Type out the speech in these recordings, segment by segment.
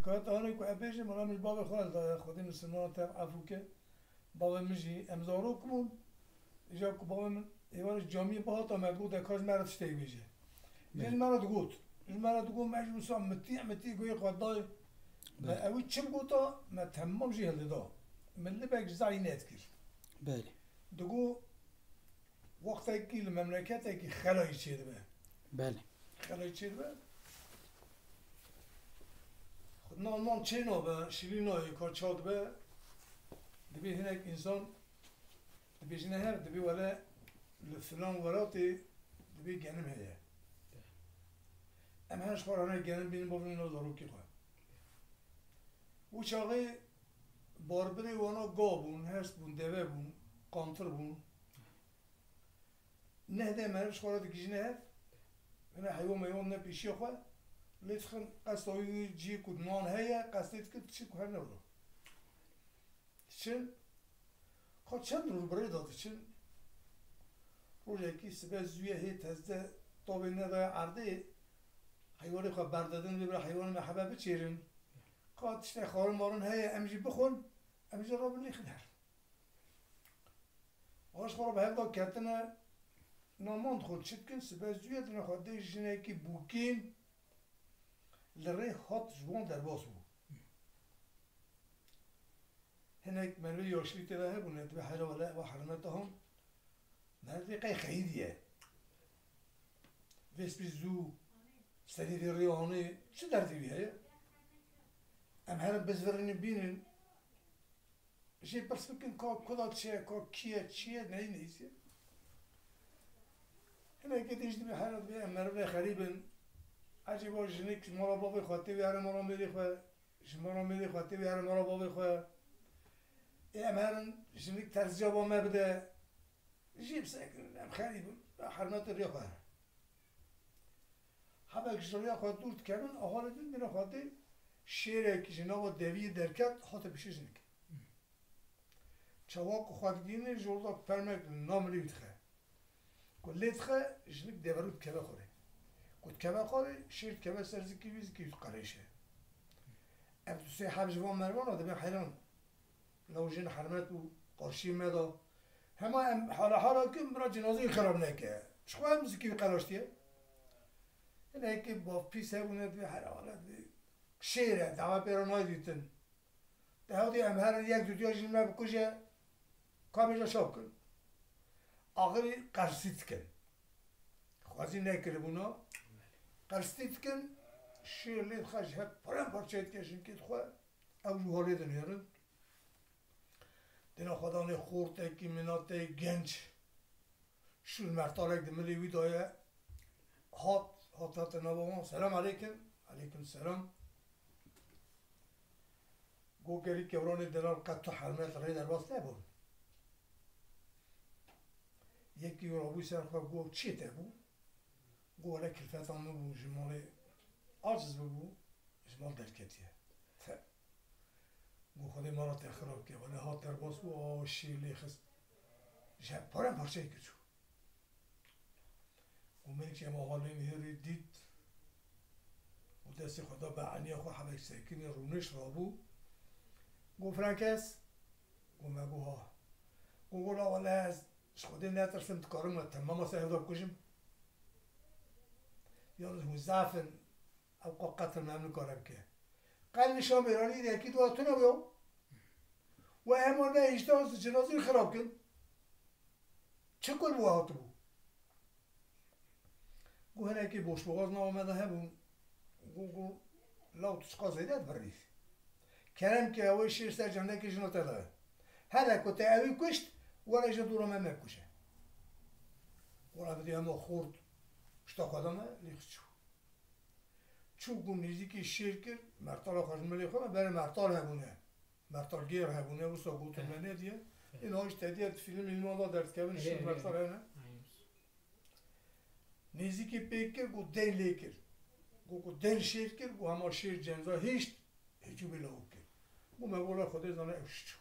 حکایت آنه که ابیجی مرا باب خود خودی مسلمان تر افروکه باب مجی امزارو کمون ایجا که باب من ایوارش جامعه باهات آمد بود اکاش مرد شتی بیجه این مرد گود این مرد گود مجلس هم متی گوی خدای ما اوی چم گوتا ما تمام جهل دا من لبک زعی نت کر بله دگو وقتی که المملکت که خلای چیده به بله خلای چیده به نالمان چه نوبه شیرین نوعی کار چاد به دبی هناك انسان دبي جنهر دبي ولا لفلان وراتي دبي جنم هي ام هاش خور انا جنم بين بابن نظرو كي خو وشاغي باربري وانا قابون هست بون دوه بون قانتر بون نهده مرش خورات جنهر انا حيوان ميوان نبيشي خو ليتخن قصوي جي كدمان هي قصيت كد شي كهر نورو چن خود چند روز برای داده چن روزی که سبز زویه هی تزده طابع ندای عرضه حیوانی خواه بردادن ببرا حیوان محبه بچیرن قاد تشتی خوار مارن هی امجی بخون امجی را بلی خدر آش خواه به هفته کتنه ناماند خود چید کن سبز زویه دنه خواه ده جنه که بوکین لره هات جوان در باس بود هناك مروي يوشلي تلاها بنات بحر ولا وحرمتهم مردي قي خيدية بس بزو سريد الرياضي شو دارتي بيها ام هرب بس فرني بينن جي بس ممكن كذا تشي كيا تشي ناي نيسي هناك تيجي بحر بيها مروي خريبا عجيب وجنك مرا بابي خواتي بيها مرا ميري خوا مرا ميري خواتي بيها مرا بابي خوا امرن جنك ترزيا ما بده جيب ساكن ام خريب حرمات الرياضة حبك جريا خود دور تكمن اهال دين من خاطر شعر که جناب دوی درکت خاطر بشه جنک چواق خود دین جوردا پرمک نام لیتخه کلیتخه جنک دیورود کبه خوره کد کبه خوره شعر کبه سرزی کی بیز کی قریشه ام تو سه حب جوان مروان آدم حیران لو جن حرمت و قرشی مدا همه حالا که مرا جنازه خراب نکه شخواه هم زکی قراشتیه اینه که با پیس هبونت به هر حالت شیره دعوه پیرانای دیتن دهاتی هم هر یک دوتیا جنمه بکشه کامیجا شاب کن آخری قرصیت کن خوازی نکره بونا قرصیت کن شیر لید خش هب پرم پرچایت کشن کت خواه او جوهالی دنیارن دینا خدا خورده که مناته گنج شور مرتالک دملی ویدایه هات نبامان سلام علیکم علیکم سلام گو گری کورانی دلال قد تو حرمت رای در باست نبود یکی رابوی سر خواه گو چی تبو گو علا کلفتان نبو جمال عجز ببو جمال درکتیه گو خودی مرا تخراب که ولی هات در باست بو آشی لیخست جب پارم پارچه کچو گو من که اما حالی میهری دید و دست خدا به عنی خود حبک سکین رونش رابو گو فرانکس گو مگو ها گو گولا ولی از خودی نترسم تکارم تمام سهدا بکشم یادش مزعفن او قطر ممنون کارم که قل نشام ایرانی دیگه دو تو نبیو و همانه اشتاز جنازی خراب کن چه کل بو هاتو بو گو هنه که بوش بغاز نامده همون گو لاو تشقا زیدت بریف کرم که اوی شیر سر جنده که جنو تده هر اکو تا اوی کشت ولا ایجا دورا من مکشه ولا بدی همه خورد شتا خودمه لیخ چو گو نزدیکی شیر کرد مرتال خوش ملی خود برای مرتال هبونه مرتال گیر هبونه و سا گوتو منه دیه این هاش تدیت فیلم ایمان درد کبن شیر مرتال هنه نزدیکی پیک کرد گو دن لی کرد گو دن شیر کرد گو همه شیر جنزا هیچ هیچو بلاو کرد گو مگولا خوده زنه اوشتو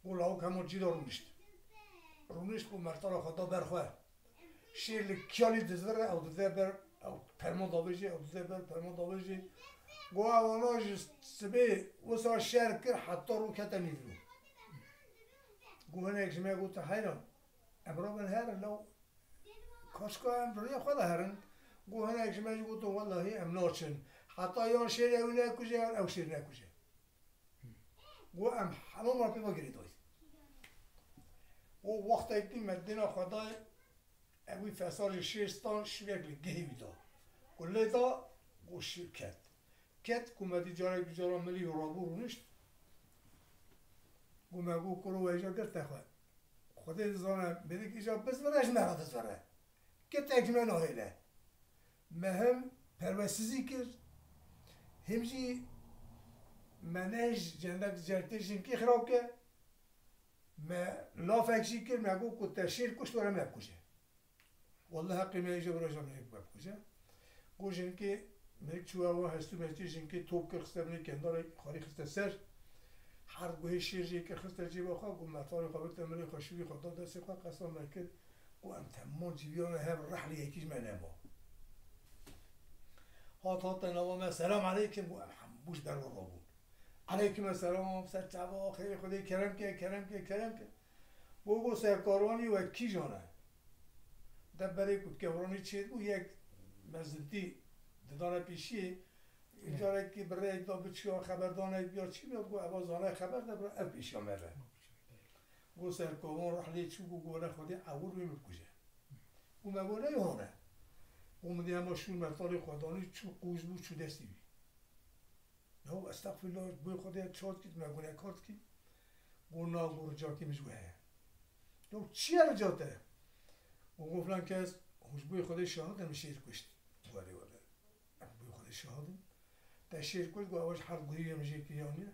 گو لاو که همه جیدا رونشت گو مرتال خدا برخواه شیر لکیالی دزوره او دزه بر او پرمان داویجی او دزه بر پرمان داویجی گو اواناج سبه وسا شهر کر حتی رو کتا نیرو گو هنه اکشمه گو تا حیران امرو من هرن لو کاشکا امروی خود هرن گو هنه اکشمه گو تو والله ام ناچن حتی یان شیر او نکوشه یان او شیر نکوشه گو ام همون را پیما گرید هاید و وقتی که مدینه خدای اوی فسال شیرستان شویگلی گهی بیدا گله دا گو شیر کت کومدی جارا ملی و رابو رو نشت گو مگو کرو و ایجا گرت نخواه خودی زانه بیدی که ایجا بزبرش مراد زبره کت اکمه نهیله مهم پروسیزی کرد همجی منش جندک جرتشین کی خراب که ما لاف اکشی کرد مگو کتا شیر کشت ورم نبکشه والله حقی ما ایجا براجا نهیک بکشه گوشن که ملک چوها هستو ملکیشن که توپ که خسته بنی کندار خاری خسته سر هر گوه شیرجی که خسته جیبا خواه گو مطار خواه تمری خوشوی خواه داده سی خواه قسم مرکد گو ام تمام جیبیان هم رحلی یکیش من هم هات نوام سلام علیکم گو ام همبوش در رو بود علیکم السلام سر چوا خیلی خدای کرم که گو سرکاروانی و کی جانه دبره کود که ورانی چید گو یک مزدی دانه پیشی اینجا که برای دا بچه خبردانه بیا چی بیاد گو اوازانه خبر نبرا اف پیشا مره گو سرکاوان رحلی چو گو نه خودی عور بیم بکشه گو مگو نه یهانه گو مدی اما شون مرتال خودانی چو قوز بود چو دستی بی نو استغفر الله بوی خودی چاد کید مگو نکارد کی گو نا گو رجا کی مجوه نو چی رجاته گو فلان کس خوشبوی خودی شهاد نمیشیر کشت ولی بوی خودی شهاد تشیر کشت گو اواش هر گویی میشه که یانیه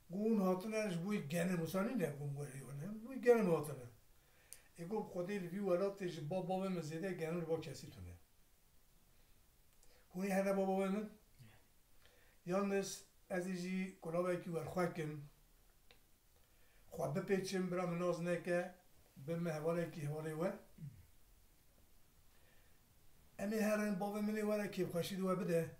گو اون هاتنش بوی گنه مسانی نه گو ولی بوی گنه هاتنه ایگو خودی لوی ولاتش باب مزیده گنه با کسی تونه هونی هر باب من یالنس از ایجی کلابه کی ور خواکم خواه بپیچم برام ناز نکه بمه حواله کی حواله و امی هرن باب منی وره کی بخشید و بده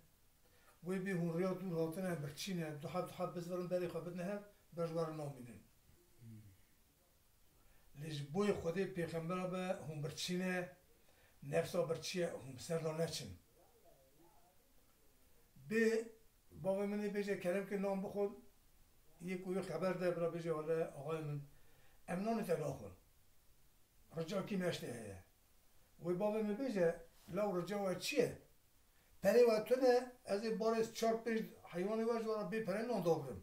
وی بی هون ریا دور هاتنه برچینه دو حب بزورن بری خواه بدنه هر برجوار نامینن لیش بوی خودی پیغمبر به هم برچینه نفسا برچیه هم سر را نچن به بابا منی بیجه کلم که نام بخود یک کوی خبر ده برا بیجه والا آقای من امنان تلا خون رجا کی نشته هیه وی بابا من بیجه لو رجا و چیه پری و تونه از بارس چار پیش حیوانی واج وارا بی پری نان داغرم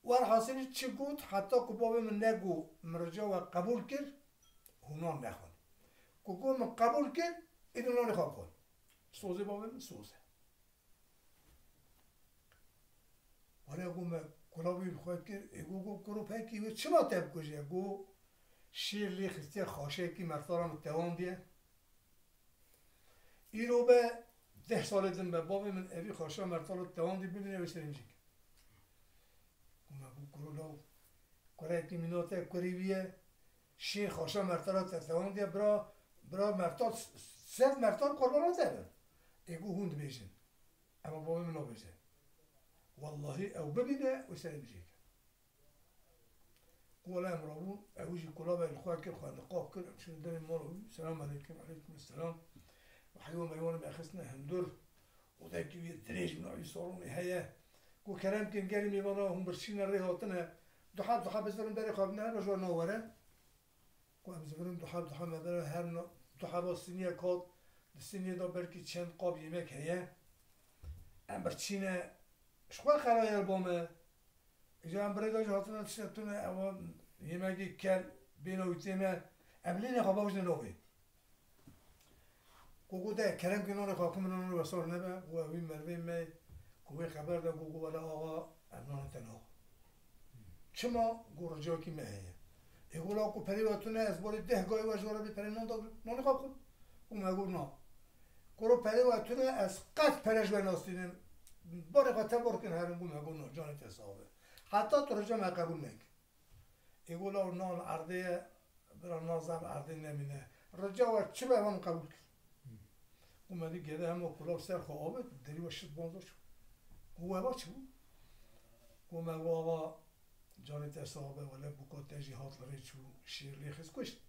ور حاصلی چی گود حتی که بابا من نگو مرجا و قبول کرد هونان نخون که گو من قبول کرد ایدون نان خواب کن سوزه بابا من سوزه ولی اگو من کلابی بخواهد کرد اگو گو کرو پاکی و چه ما تب کشه اگو شیر لی خستی خاشه که مرتارم توان دیه ای رو به 10 سال دن به بابی من اوی خاشه مرتارم توان دی ببینه و سرینجی اگو کرو لاو کره که میناته کریویه شیر خاشه مرتارم توان دیه برا مرتار 100 مرتار قربانات هبن اگو هوند بیشن اما بابی من نبیشن والله او ببینه و سر میشه ولا امرون اوجي كلابه الخوات كل خوان نقاق كل شنو دني مالو السلام عليكم وعليكم السلام وحيوان ما يوانا بأخسنا هندور وذاك يدريج من عيسى صارون هيا كو كلام كان قال لي وانا هم برشينا الريهاتنا ضحى بزرن داري خابنا رجوا نورا كو بزرن ضحى ما بره هر ضحى بالسنيه كاد السنيه دا بركي چند قاب يمك هيا ام برشينا شخوا خلايا البومه اجا ام بريدا جاتنا تشتونه او يمكي كل بينو يتيمه املين خباوش نوبي کوکو ده کلم که نان خاکم نان رو بسار نبه و اوی مروی می کوی خبر ده کوکو ولا آقا امنان تنها چما گرجا کی مهیه اگولا کو پری واتونه از باری 10 گاهی وجواره بی پری نان داغ نان خاکم او مگور نا کرو پری واتونه از قط پرش و ناستینم باری قطع بارکن هرم گو مگور نا جانت حسابه حتی تو رجا ما قبول نک اگولا نان عرضه برا نازم عرضه نمینه رجا و چه به من قبول اومدی گده همه کلاب سر خوابت دری و شد بانزا شد گوه با چه بود؟ گوه مگو آقا جانی تصابه ولی بکات تجی هات لره چو شیر لیخز کشت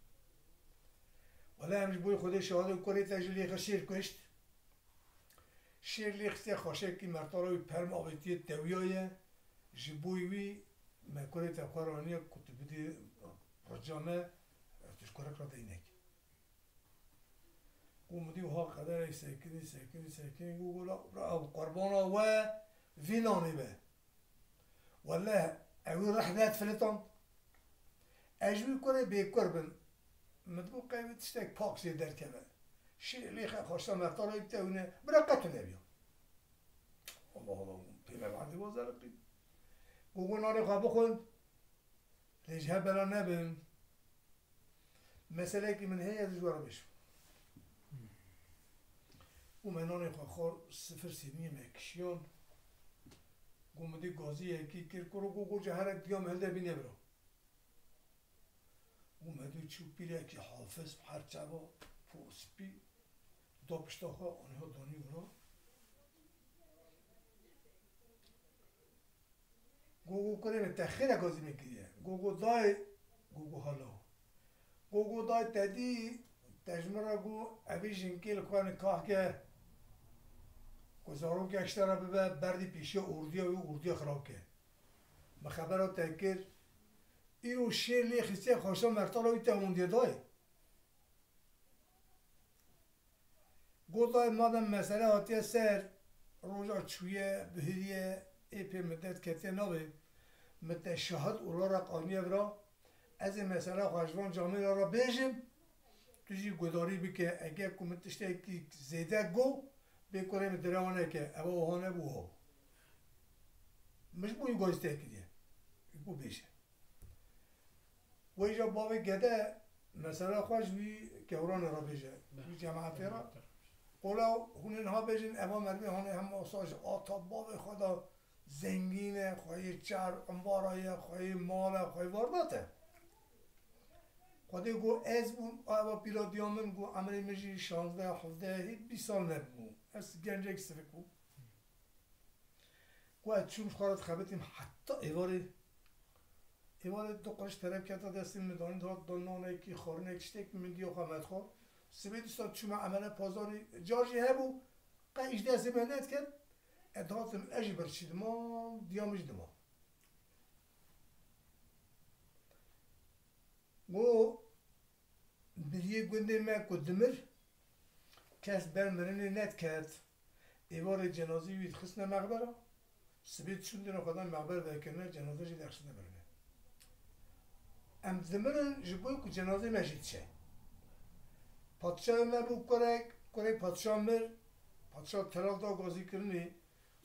ولی همش بوی خودش شهاده کره تجی لیخز شیر کشت شیر لیخز خوشه که مرتارای پرم آبیتی تویایه جبوی وی مکره تبخارانی کتب دی رجامه تشکرک را دینک اومدی و ها قدر سکنی گولا قربانا و وینانی به ولی اوی رحلات فلتان اجوی کنه بیکر بن مدبو قیمت تشتاک پاکسی در کمه شیر لیخه خوشتا مرتارای تونه برا قطونه بیا الله پیمه بعدی بازرقی گوگو ناری خواه بخون لیجه بلا نبین مسئله که من هی از جوارا بشو و من ناری خواه خور صفر سینی مکشیون گومدی گازی یکی کر کرو گوگو جهرک دیام هلده بینه برو اومدی چوبیره که حافظ هرچبا پوسپی دو پشتاخا آنها دانی برو گوگو کنیم تخیر گازی میکریه گوگو دای گوگو حالا گوگو دای تدی تجمرا گو اوی جنکیل خواه نکاح که گزارو که اشترا ببه بردی پیشی اردی خراب که مخبر ها تکر ایرو شیر لی خیستی خواستا مرتال هایی تاوندی دای گو دای مادم مسئله هاتیه سر روژا چویه بهریه ایپی مدت کتیه نوی مت شهاد اولا را قانیه برا از این مسئله خواهشوان جامعه را بیجم توشی گداری بکه اگه کمتشته که زیده گو بکنه درمانه که اوه اوهانه بوها مش بوی گوشته کدیه بو بیشه و ایجا بابی گده مسئله خواهش بی کوران را بیشه بی جماعتی را قولا هونین ها بیشن اوه مرمی هانه هم آساش آتا باب خدا زنگینه خواهی چر انبارای خواهی مال خواهی وارداته خواهی گو از بون آوا پیلا دیامن گو عمری مجی 16-17 20 سال نبو از گنجه سرک بو گو از چون خواهد خبتیم حتی ایوار دو قرش طرف کتا دستیم مدانی دو نانه که خورنه کشتک مندی و خامد خور سبیدی ساد چون عمل پازاری جارجی هبو قیش دستی بهنت کرد ادهاتم اجی برچید ما دیامش دما گو بریه گنده ما کدمر کس برمرنه نت کرد ایوار جنازی وید خسنه مقبره سبید چون دینا خدا مقبره دکنه جنازه جی دخشنه برنه ام دمرن جبوی که جنازه مجید شه پادشاه نبو کرک پادشاه مر پادشاه تلاف دا گازی کرنی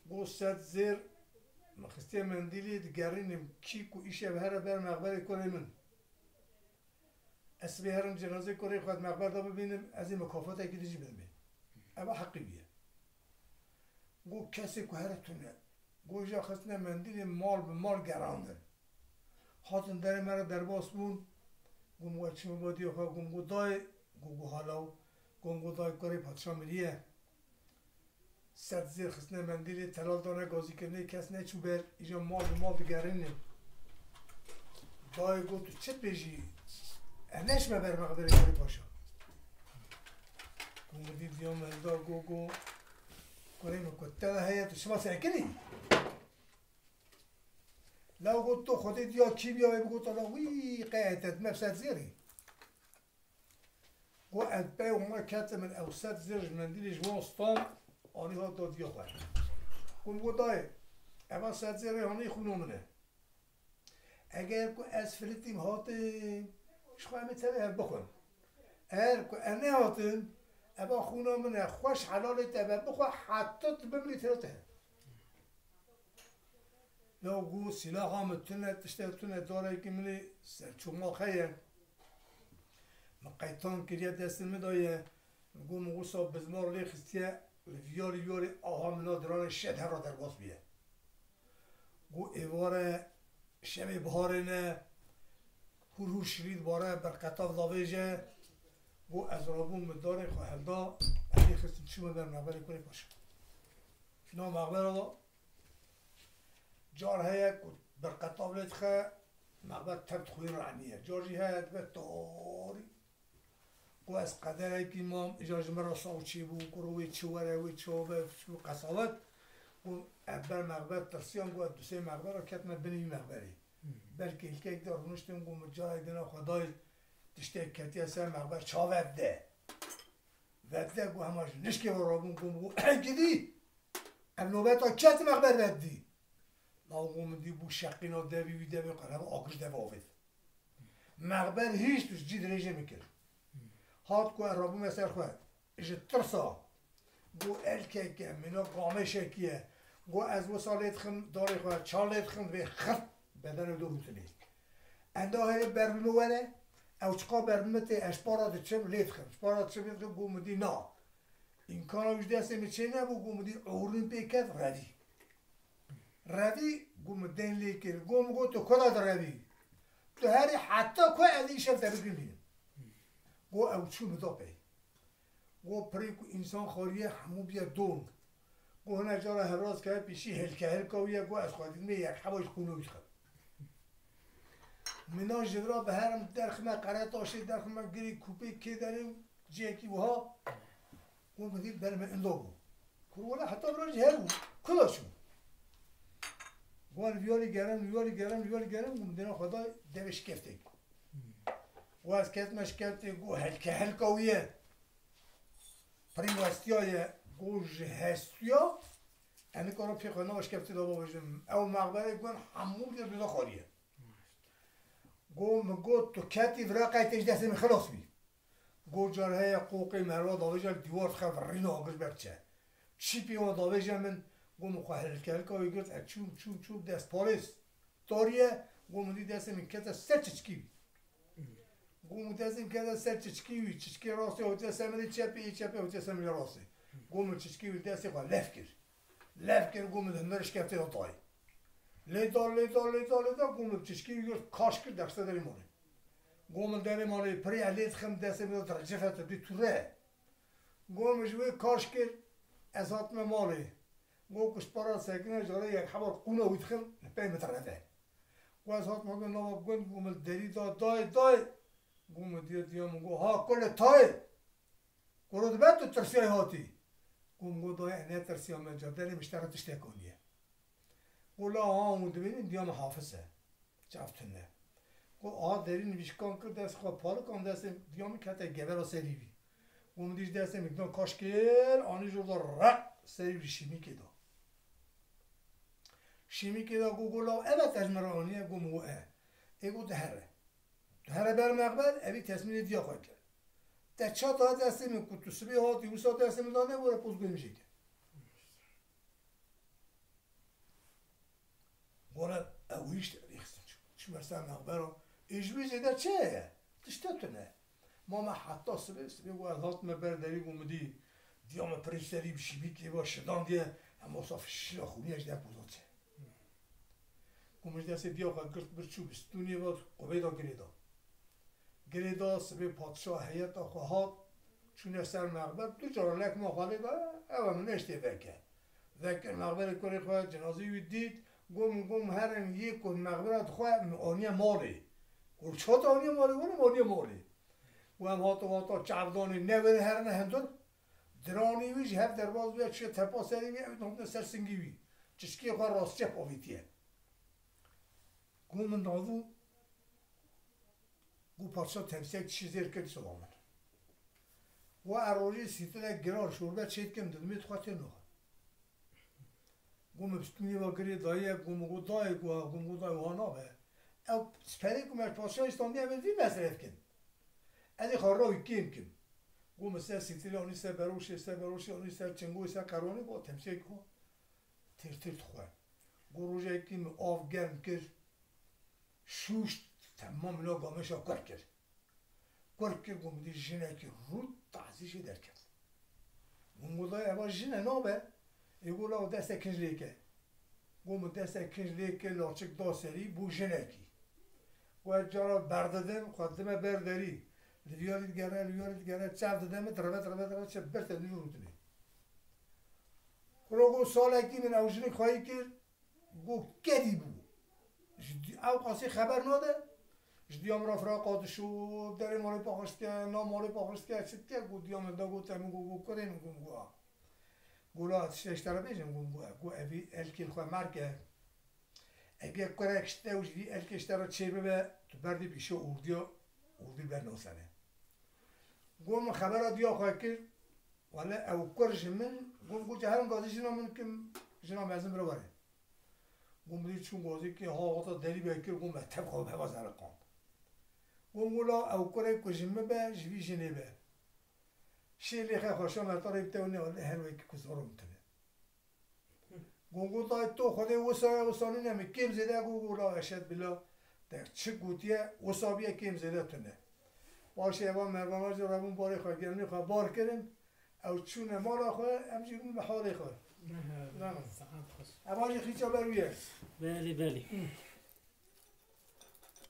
گو سد زیر مخستی مندیلی دیگرینیم کی کو ایشه به هر بر مقبره کنه من اسبی هرم جنازه کنه خود مقبره دا ببینیم از این مکافات اکی دیجی بدم اما حقی بیه گو کسی که هر تونه گو ایجا خستنه مندیلی مال به مال گرانده خاطن در مرا در باس بون گو مو چی مبادی و خواه گو دای گو حالاو گو دای کاری پادشاه مریه سر زیر خسنه مندیلی تلال دانه گازی کنه کس نه چو بر ایجا مال بگرینه دای گو تو چه بیجی انش ببر مقبره کاری پاشا گو مدید دیام ملدار گو کنیم کتا ده هیا تو شما سنکنی لو قلت خديت يا كيمياء يقول طلع وي قاعدة مفسد زيري وقعد باي وما كاتب من أوساد زير منديل جوان سطان أني هاد داد يا خير كون داي أما ساد زيري هني خونو منه اگر کو اسفلتیم هاتیم شخواه میتونه بخون اگر کو انه هاتیم ابا خونو منه خوش حلالی تبه بخواه حتی تبملی تلته یا گو سلاح ها متونه تشترتونه داره که منی سرچوما خیه مقایتان کریه دست میدایه گو مغوصا بزمار لی خستیه ویاری آها منا دران شد هر را در باس بیه گو ایواره شب بهارینه هور شرید باره بر قطاف داویجه گو از رابون مداره خواهل دا علی خستم چی من در مقبره کنی پاشم فینا مقبره دا جار هیا بر قطابلت خوا مقبره تبت خوی رعنیه جارجی هیا دبت داری گو از قدر که امام اجاج مرا ساوچی بو کروی چوره وی چوبه شو قصاوت گو ابر مقبره ترسیان گو دو سه مقبره کتم بنی مقبره بلکه الکه دار رونشتم گو مجای دینا خدای تشته کتی سر مقبره چا وده وده گو هماش نشکه و رابون گو گدی ام نوبت ها کت مقبره ودی لاغوم دی بو شقینا دوی دوی قرار آگرش دوی آفید مقبره هیچ توش جید ریجه میکرد هات کو رابو مثلا خود اجا ترسا گو الکه که منا قامه شکیه گو از وسالت خم داری خود چالت خم به خط بدن دو روتنید انده های برنو وره او چقا برنمت اشپارات چم لید خم اشپارات چم لید خم گو مدی نا این کانا وجده سمی چه نبو گو مدی اورین پیکت روی گو مدین لیکر گو تو کدا در روی تو هری حتی که ازی شفت بگیم گو او چون دا پی گو پری کو انسان خوریه همو بیا دون گو نجار هراز که پیشی هلکه گو از خواهدید می یک حواش خونوی خب منا جورا به هرم درخمه قرات آشید درخمه گری کوپی که داریم جیکی وها گو مدید برم اندابو کرولا حتی براج هرو کلا شو گوان ویالی گرم گو مدینا خدا دوش کفته و از کتمش کفته گو هلکاویه پریموستیای گو جهستیا امی کارو پی خواهد نواش کفته دابا باشم او مقبره گوان همون بیاد بیدا خالیه گو تو کتی ورا قیتش دسته می خلاص بی گو جارهای قوقی مروا داویجا دیوار خواهد رینو آگرش برچه چی پیوان داویجا من گو مخواه هلکاوی گرد چوب دست پاریس داریه گو مدی دسته می کتا سر چچکی بی گو متاسم کتا سر چچکی راسته هوتی سمری چپی هوتی سمری راسته گو مد چچکی بی دسته خواه لف کر گو مد هندرش کفته داتای لیتا گو مد چچکی بی کاش کرد دسته داری مالی گو مد داری مالی پری علیت خم دسته بی دات رجفت بی توره گو مجوی کاش کرد از حتم مالی گو کش پارا سکنه جاره یک حبار قونه وید خم پی مترده گو از حتم گو نواب گو مد داری دای گو مدیر دیام گو ها کل تای گو رو تو ترسیای هاتی گو دای نه ترسیام من جا دلی مشترک تشته کنیه گو لا ها مدبینی دیام حافظه چافتنه گو آها داری نویشکان کرد دست خواه پال کن دست دیام کته گبه را سری بی گو مدیش دست میکنم کاشکر آنی جو دا رق سری بی شیمی که دا گو لا اوه تجمرانیه گو مو ایگو دهره هر بر مقبل اوی تصمیم دیا خواهد کرد در چه تا دسته می کود تو سبی ها دیو سا دسته می دانه بوره پوز گوی میشه که بوره اویش ریخستم چون برسن مقبل رو اجبی زیده چه؟ تشتتونه ما حتی سبی گو از هات برداری گو مدی دیام پریستری بشی بیت لیبا شدان دیه اما صاف شیلا خونیش ده پوزا چه گو مجده دسته دیا خواهد کرد برچو بستونی بود قبه دا گریدا سبی پادشاه هیئت خواهد چون سر مقبر دو جارلک ما خواهد او من نشته ذکر مقبر کلی خواهد جنازی دید گم هرن یک کن مقبرت خواهد آنیه مالی گل چات آنیه مالی گونم آنیه مالی و هم هاتا چعبدانی نوری هرن هندون درانی ویج هف در باز بید چه تپا سری بید نمده سرسنگی بید چشکی خواه راست چپ آویتیه گم نازو گو پادشاه تمسیه چیزی کرد سلامت و اراجی سیتره گرار شوربت شید کم دلمیت خواهد نوه گو مبستونی و گری دایه گو دای وانا به او سپری کمش پادشاه استانده همه دی مصرف کن ادی خواه روی کم گو مثل سیتره آنی سر بروشی آنی سر چنگوی سر قرانی با تمسیه که تیر خواه گو روژه کم آف گرم کرد شوشت تمام اینا گامش ها کار کرد گمدی جنه که رود تعزیشی در کرد گمدای اول جنه نابه ایگو لاو دست کنج لیکه گم دست کنج لیکه لاچک دا سری بو جنه کی و جارا بردادن خودمه برداری لیویاری دیگره چند دادم تربت چه برت لیو روتنی رو سال کی من اوجنی خواهی کرد گو کدی بود او قاسی خبر نده جدیام را فراقات شو در مال پاخست که نام مال پاخست که چه که گو دیام دا گو تام گو کریم گو گولا اشترا بیشم گو اوی الکیل خواه مرکه اگه کرکشته و جدی الکشترا چه به تو بردی بیشه اردی بر نوسانه گو من خبر دیا خواهی کرد ولی او کرش من گو جهرم گازی جنا من کم جنا مزم رو بره گو مدید چون گازی که ها تا دلی بیکر گو متب خواب هوا زرقان گو مولا او کره کجمه به جوی جنه به شیلی خیلی خوشا مرتا ریبتونی ولی هر وی که کسارو متنه گو تا تو خود وسانی نمی کم زده گو لا اشد بلا در چه گوتیه وسابیه کم زده تونه باشه اول مربوط رو بون باری خواهی گرمی خواهی بار کردن او چون مالا خواه همچنین اون به حالی خواه نه اول خیچا برویه بله